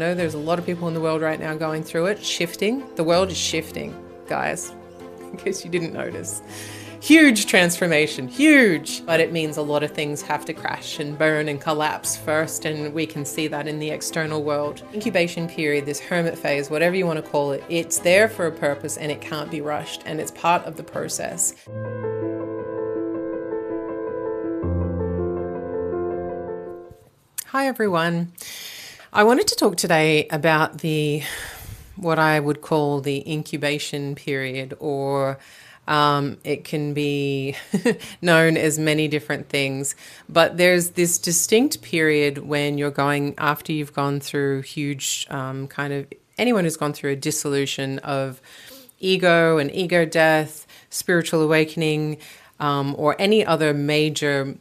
I know there's a lot of people in the world right now going through it, shifting. The world is shifting, guys, in case you didn't notice. Huge transformation, huge. But it means a lot of things have to crash and burn and collapse first, and we can see that in the external world. Incubation period, this hermit phase, whatever you want to call it, it's there for a purpose and it can't be rushed, and it's part of the process. Hi everyone. I wanted to talk today about what I would call the incubation period, or it can be known as many different things, but there's this distinct period when after you've gone through huge anyone who's gone through a dissolution of ego and ego death, spiritual awakening, or any other major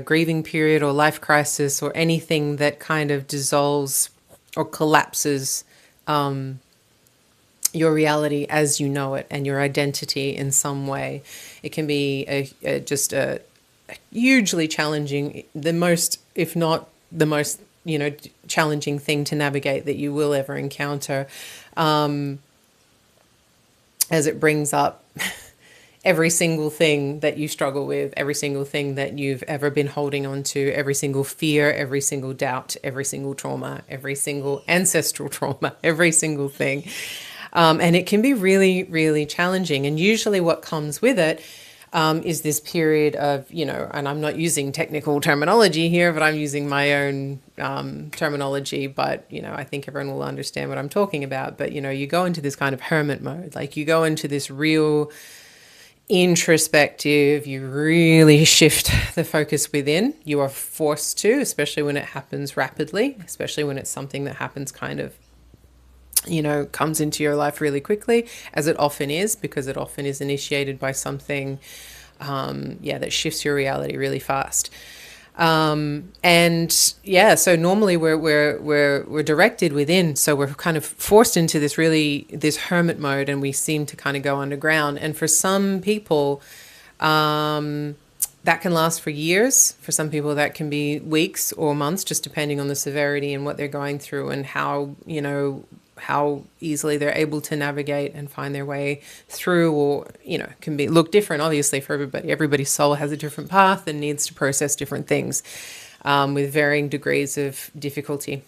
grieving period or life crisis or anything that kind of dissolves or collapses your reality as you know it and your identity in some way. It can be just a hugely challenging, if not the most, challenging thing to navigate that you will ever encounter, as it brings up every single thing that you struggle with, every single thing that you've ever been holding on to, every single fear, every single doubt, every single trauma, every single ancestral trauma, every single thing. And it can be really, really challenging. And usually what comes with it is this period of, and I'm not using technical terminology here, but I'm using my own terminology. But, I think everyone will understand what I'm talking about. But, you go into this kind of hermit mode, like you go into this real introspective, you really shift the focus within. You are forced to, especially when it happens rapidly, especially when it's something that happens kind of, comes into your life really quickly, as it often is, because it often is initiated by something, that shifts your reality really fast. So normally we're directed within, so we're kind of forced into this hermit mode, and we seem to kind of go underground. And for some people, that can last for years. For some people, that can be weeks or months, just depending on the severity and what they're going through and how easily they're able to navigate and find their way through, or, can look different, obviously, for everybody. Everybody's soul has a different path and needs to process different things with varying degrees of difficulty.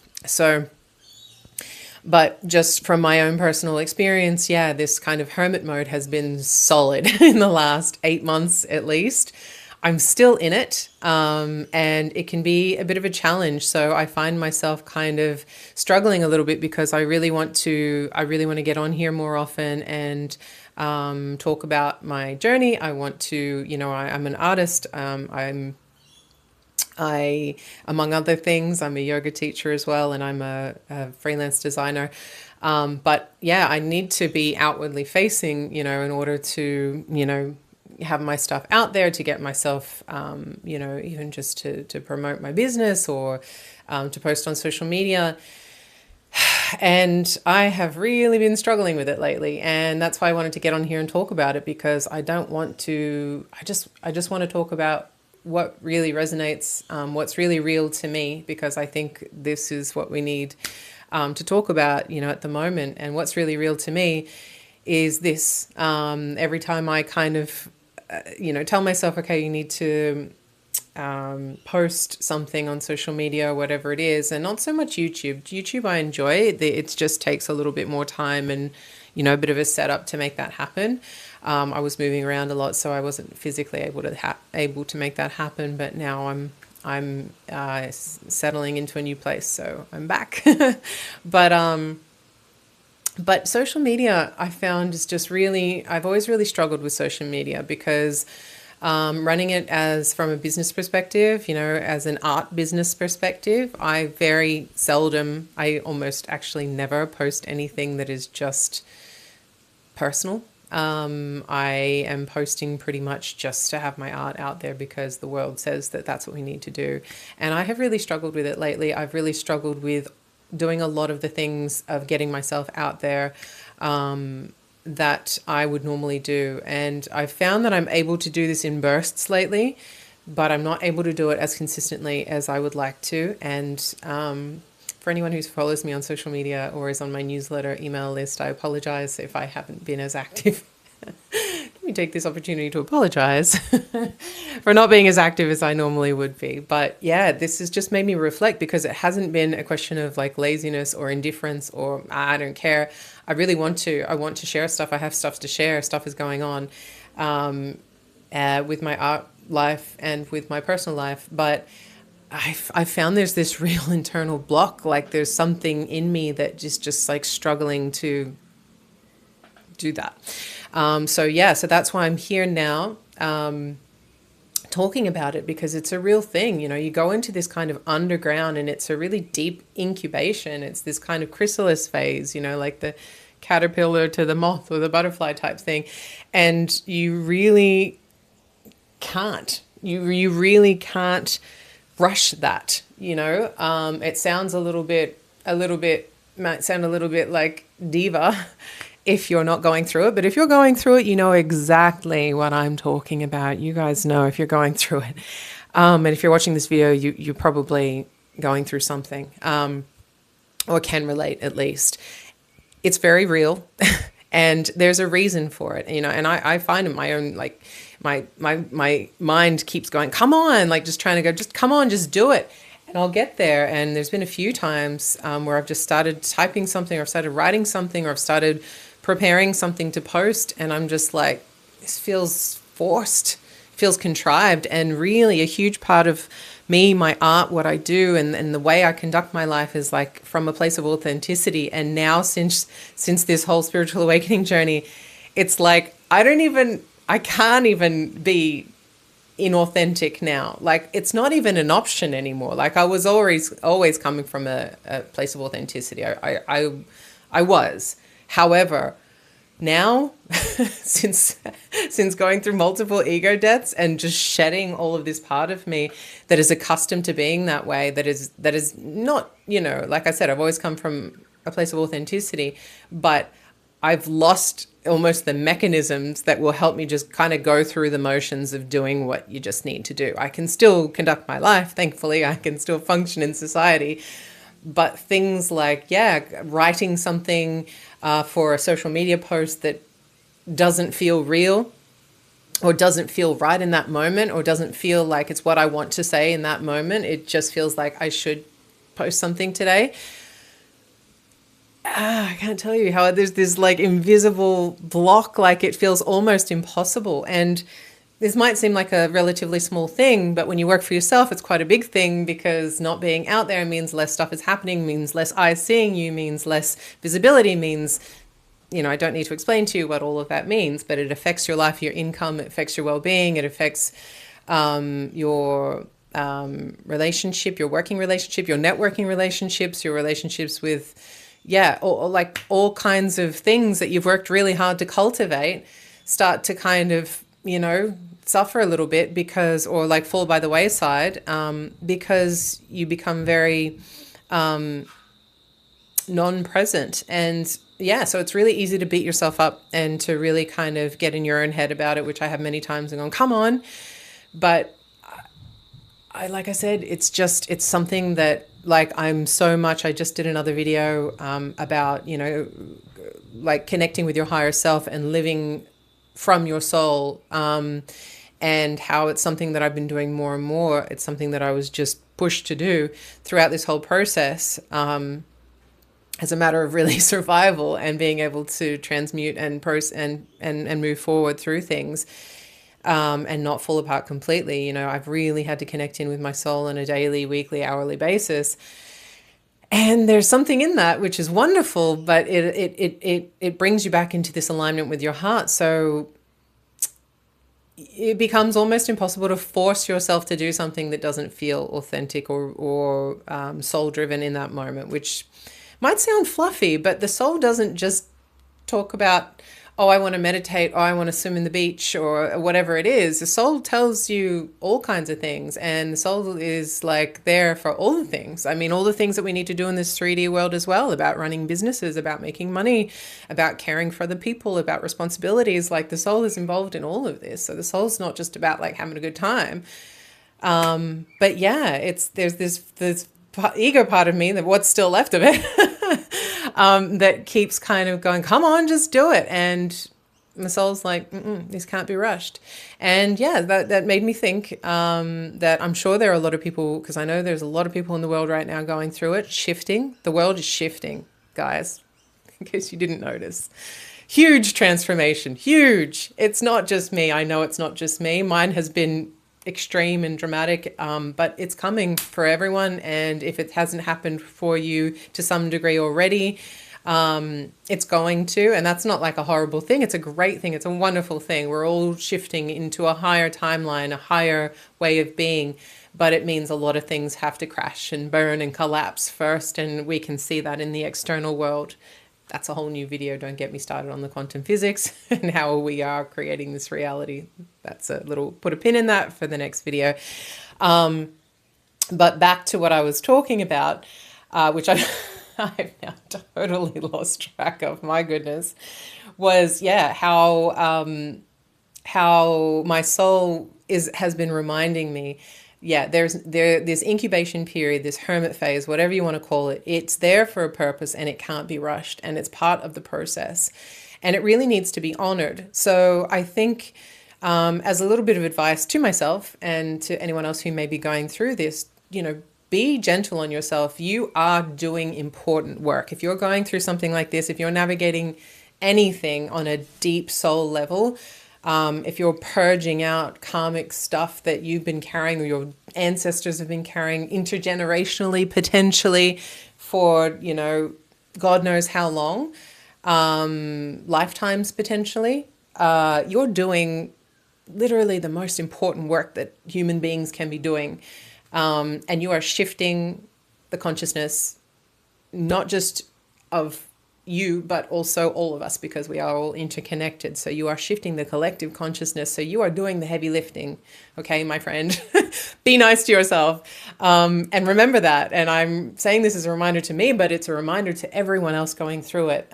But just from my own personal experience, this kind of hermit mode has been solid in the last 8 months at least. I'm still in it, and it can be a bit of a challenge. So I find myself kind of struggling a little bit, because I really want to get on here more often and talk about my journey. I want to, I'm an artist. Among other things, I'm a yoga teacher as well, and I'm a freelance designer. But I need to be outwardly facing, in order to, have my stuff out there, to get myself, even just to promote my business, or to post on social media. And I have really been struggling with it lately. And that's why I wanted to get on here and talk about it, because I just want to talk about what really resonates, what's really real to me, because I think this is what we need to talk about, at the moment. And what's really real to me is this. Every time I kind of tell myself, okay, you need to post something on social media or whatever it is, and not so much YouTube. YouTube I enjoy. It just takes a little bit more time and, a bit of a setup to make that happen. I was moving around a lot, so I wasn't physically able to make that happen, but now I'm settling into a new place, so I'm back. But social media, I found, is just I've always really struggled with social media, because running it from a business perspective, as an art business perspective, I almost actually never post anything that is just personal. I am posting pretty much just to have my art out there, because the world says that that's what we need to do. And I have really struggled with it lately. I've really struggled with doing a lot of the things of getting myself out there that I would normally do. And I've found that I'm able to do this in bursts lately, but I'm not able to do it as consistently as I would like to. And for anyone who follows me on social media or is on my newsletter email list, I apologize if I haven't been as active. Let me take this opportunity to apologize for not being as active as I normally would be. But yeah, this has just made me reflect, because it hasn't been a question of like laziness or indifference or I don't care. I really want to. I want to share stuff. I have stuff to share. Stuff is going on with my art life and with my personal life. But I found there's this real internal block. Like there's something in me that is just like struggling to do that. So that's why I'm here now, talking about it, because it's a real thing. You know, you go into this kind of underground and it's a really deep incubation. It's this kind of chrysalis phase, you know, like the caterpillar to the moth or the butterfly type thing. And you really can't, you really can't rush that, you know. It sounds might sound a little bit like diva if you're not going through it. But if you're going through it, you know exactly what I'm talking about. You guys know if you're going through it. And if you're watching this video, you're probably going through something, or can relate at least. It's very real. And there's a reason for it, you know. And I find in my own, like, my mind keeps going, come on, like just trying to go, just come on, just do it. And I'll get there. And there's been a few times where I've just started typing something, or I've started writing something, or I've started preparing something to post. And I'm just like, this feels forced, feels contrived. And really a huge part of me, my art, what I do, and the way I conduct my life is like from a place of authenticity. And now since this whole spiritual awakening journey, it's like, I can't even be inauthentic now. Like it's not even an option anymore. Like I was always coming from a place of authenticity. I was. However, now since going through multiple ego deaths and just shedding all of this part of me that is accustomed to being that way, that is not, you know, like I said, I've always come from a place of authenticity, but I've lost almost the mechanisms that will help me just kind of go through the motions of doing what you just need to do. I can still conduct my life, thankfully. I can still function in society. But things like, writing something for a social media post that doesn't feel real, or doesn't feel right in that moment, or doesn't feel like it's what I want to say in that moment. It just feels like I should post something today. I can't tell you how there's this like invisible block, like it feels almost impossible. And this might seem like a relatively small thing, but when you work for yourself, it's quite a big thing, because not being out there means less stuff is happening, means less eyes seeing you, means less visibility, means, you know, I don't need to explain to you what all of that means, but it affects your life, your income, it affects your well-being, it affects your relationship, your working relationship, your networking relationships, your relationships with, or like all kinds of things that you've worked really hard to cultivate start to kind of, you know, suffer a little bit because, or like fall by the wayside, because you become very non-present. And so it's really easy to beat yourself up and to really kind of get in your own head about it, which I have many times, and going, come on. But like I said, it's something that, like, I just did another video about, you know, like connecting with your higher self and living from your soul, and how it's something that I've been doing more and more. It's something that I was just pushed to do throughout this whole process, as a matter of really survival and being able to transmute and move forward through things. And not fall apart completely. You know, I've really had to connect in with my soul on a daily, weekly, hourly basis. And there's something in that which is wonderful, but it brings you back into this alignment with your heart. So it becomes almost impossible to force yourself to do something that doesn't feel authentic or soul driven in that moment, which might sound fluffy, but the soul doesn't just talk about, oh, I want to meditate, or I want to swim in the beach, or whatever it is. The soul tells you all kinds of things, and the soul is like there for all the things. I mean, all the things that we need to do in this 3D world as well, about running businesses, about making money, about caring for the people, about responsibilities. Like the soul is involved in all of this. So the soul's not just about like having a good time. But yeah, there's ego part of me, that what's still left of it, that keeps kind of going, come on, just do it. And my soul's like, this can't be rushed. And yeah, that made me think that I'm sure there are a lot of people, because I know there's a lot of people in the world right now going through it, shifting. The world is shifting, guys, in case you didn't notice. Huge transformation, huge. It's not just me. I know it's not just me. Mine has been extreme and dramatic, but it's coming for everyone. And if it hasn't happened for you to some degree already, it's going to, and that's not like a horrible thing. It's a great thing. It's a wonderful thing. We're all shifting into a higher timeline, a higher way of being, but it means a lot of things have to crash and burn and collapse first. And we can see that in the external world. That's a whole new video. Don't get me started on the quantum physics and how we are creating this reality. That's a little, put a pin in that for the next video. But back to what I was talking about, which I've now totally lost track of, my goodness, was, yeah, how my soul has been reminding me, yeah, there's this incubation period, this hermit phase, whatever you want to call it. It's there for a purpose and it can't be rushed, and it's part of the process, and it really needs to be honored. So I think, as a little bit of advice to myself and to anyone else who may be going through this, be gentle on yourself. You are doing important work. If you're going through something like this, if you're navigating anything on a deep soul level, if you're purging out karmic stuff that you've been carrying or your ancestors have been carrying intergenerationally, potentially for, God knows how long, lifetimes potentially, you're doing literally the most important work that human beings can be doing. And you are shifting the consciousness, not just of you, but also all of us, because we are all interconnected. So you are shifting the collective consciousness. So you are doing the heavy lifting. Okay, my friend, be nice to yourself. And remember that. And I'm saying this as a reminder to me, but it's a reminder to everyone else going through it.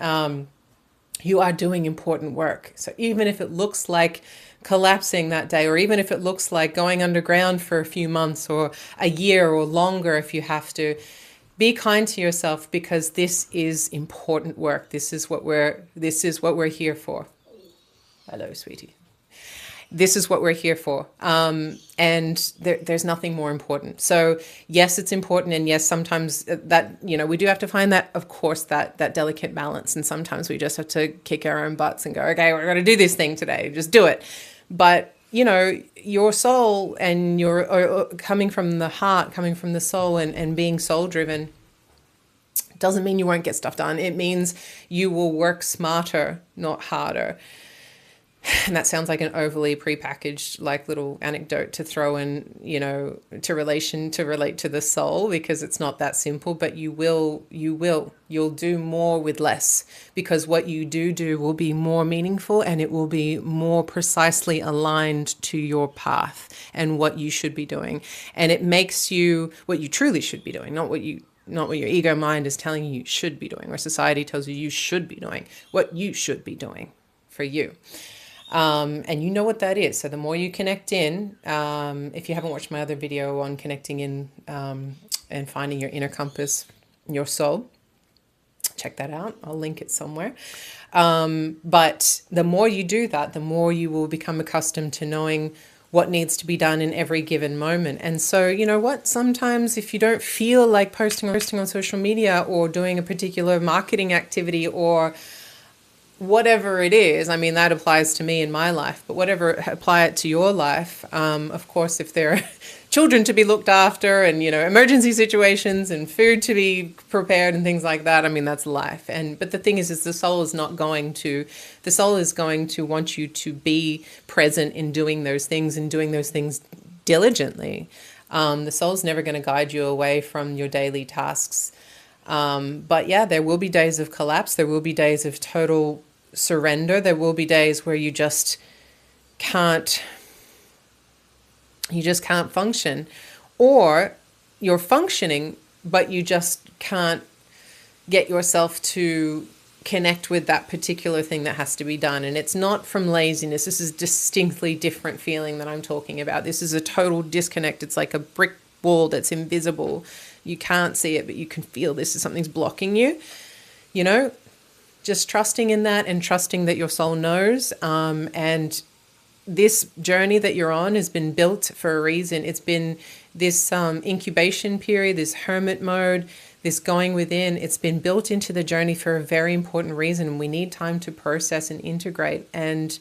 You are doing important work. So even if it looks like collapsing that day, or even if it looks like going underground for a few months or a year or longer, if you have to, be kind to yourself, because this is important work. This is what we're here for. Hello, sweetie. This is what we're here for. And there's nothing more important. So yes, it's important. And yes, sometimes that, we do have to find that, of course, that delicate balance. And sometimes we just have to kick our own butts and go, okay, we're going to do this thing today. Just do it. But, your soul and or coming from the heart, coming from the soul and being soul driven doesn't mean you won't get stuff done. It means you will work smarter, not harder. And that sounds like an overly prepackaged, like, little anecdote to throw in, to relate to the soul, because it's not that simple. But you'll do more with less, because what you do will be more meaningful, and it will be more precisely aligned to your path and what you should be doing. And it makes you what you truly should be doing, not what your ego mind is telling you should be doing, or society tells you should be doing, what you should be doing for you. And you know what that is. So the more you connect in, if you haven't watched my other video on connecting in and finding your inner compass, your soul, check that out. I'll link it somewhere. But the more you do that, the more you will become accustomed to knowing what needs to be done in every given moment. And so, you know what, sometimes if you don't feel like posting on social media or doing a particular marketing activity or whatever it is, I mean, that applies to me in my life, but whatever, apply it to your life. Of course, if there are children to be looked after and, emergency situations and food to be prepared and things like that, I mean, that's life. But the thing is the soul is going to want you to be present in doing those things and doing those things diligently. The soul's never going to guide you away from your daily tasks. But yeah, there will be days of collapse. There will be days of total surrender. There will be days where you just can't function, or you're functioning, but you just can't get yourself to connect with that particular thing that has to be done. And it's not from laziness. This is a distinctly different feeling that I'm talking about. This is a total disconnect. It's like a brick wall that's invisible. You can't see it, but you can feel this is something's blocking you, you know, just trusting in that and trusting that your soul knows. And this journey that you're on has been built for a reason. It's been this incubation period, this hermit mode, this going within. It's been built into the journey for a very important reason. We need time to process and integrate. And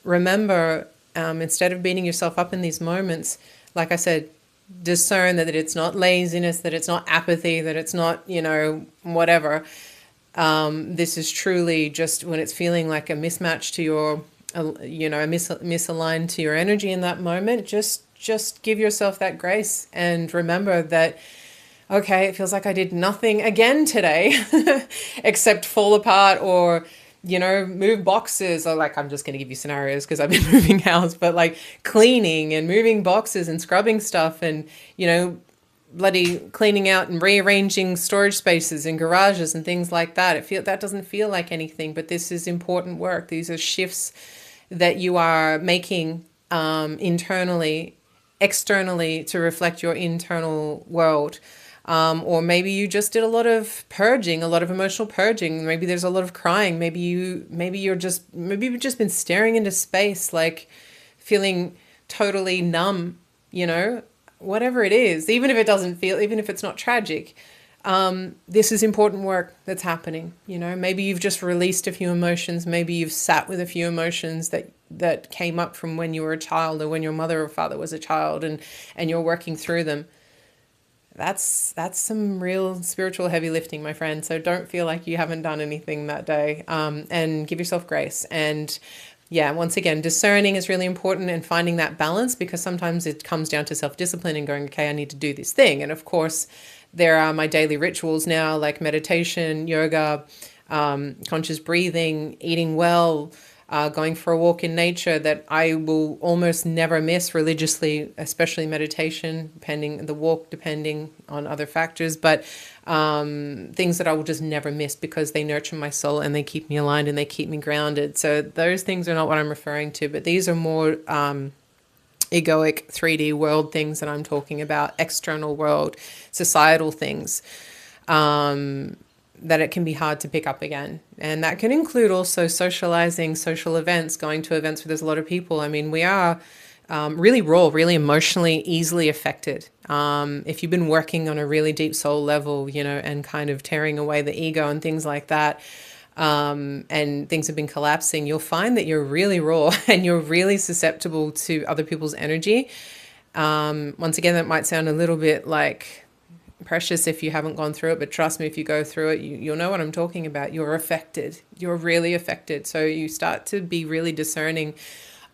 remember, instead of beating yourself up in these moments, like I said, discern that it's not laziness, that it's not apathy, that it's not, you know, whatever. This is truly just when it's feeling like a mismatch to your, you know, misaligned to your energy in that moment. Just give yourself that grace and remember that, okay, it feels like I did nothing again today except fall apart or, you know, move boxes. Or like, I'm just going to give you scenarios because I've been moving house, but like cleaning and moving boxes and scrubbing stuff and, you know, bloody cleaning out and rearranging storage spaces in garages and things like that. That doesn't feel like anything, but this is important work. These are shifts that you are making internally, externally to reflect your internal world. Or maybe you just did a lot of purging, a lot of emotional purging. Maybe there's a lot of crying. Maybe you've just been staring into space, like feeling totally numb, you know, whatever it is, even if it's not tragic. This is important work that's happening. You know, maybe you've just released a few emotions. Maybe you've sat with a few emotions that came up from when you were a child or when your mother or father was a child, and you're working through them. That's some real spiritual heavy lifting, my friend. So don't feel like you haven't done anything that day, and give yourself grace. And yeah, once again, discerning is really important and finding that balance, because sometimes it comes down to self-discipline and going, okay, I need to do this thing. And of course, there are my daily rituals now, like meditation, yoga, conscious breathing, eating well, going for a walk in nature, that I will almost never miss religiously, especially meditation, depending on other factors, but things that I will just never miss because they nurture my soul and they keep me aligned and they keep me grounded. So those things are not what I'm referring to, but these are more egoic 3D world things that I'm talking about, external world, societal things. That it can be hard to pick up again. And that can include also socializing, social events, going to events where there's a lot of people. I mean, we are really raw, really emotionally easily affected. If you've been working on a really deep soul level, you know, and kind of tearing away the ego and things like that, and things have been collapsing, you'll find that you're really raw and you're really susceptible to other people's energy. Once again, that might sound a little bit like precious if you haven't gone through it, but trust me, if you go through it, you'll know what I'm talking about. You're affected. You're really affected. So you start to be really discerning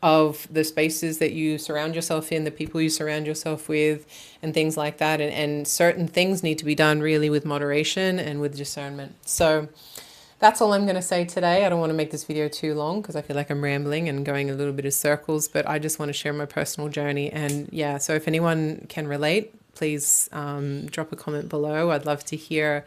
of the spaces that you surround yourself in, the people you surround yourself with, and things like that. And certain things need to be done really with moderation and with discernment. So that's all I'm going to say today. I don't want to make this video too long because I feel like I'm rambling and going a little bit of circles, but I just want to share my personal journey. And yeah, so if anyone can relate, please drop a comment below. I'd love to hear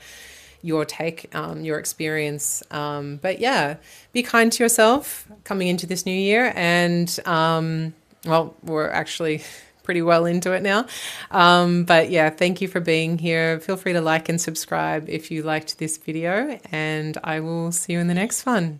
your take, your experience. But yeah, be kind to yourself coming into this new year. And well, we're actually pretty well into it now. But yeah, thank you for being here. Feel free to like and subscribe if you liked this video, and I will see you in the next one.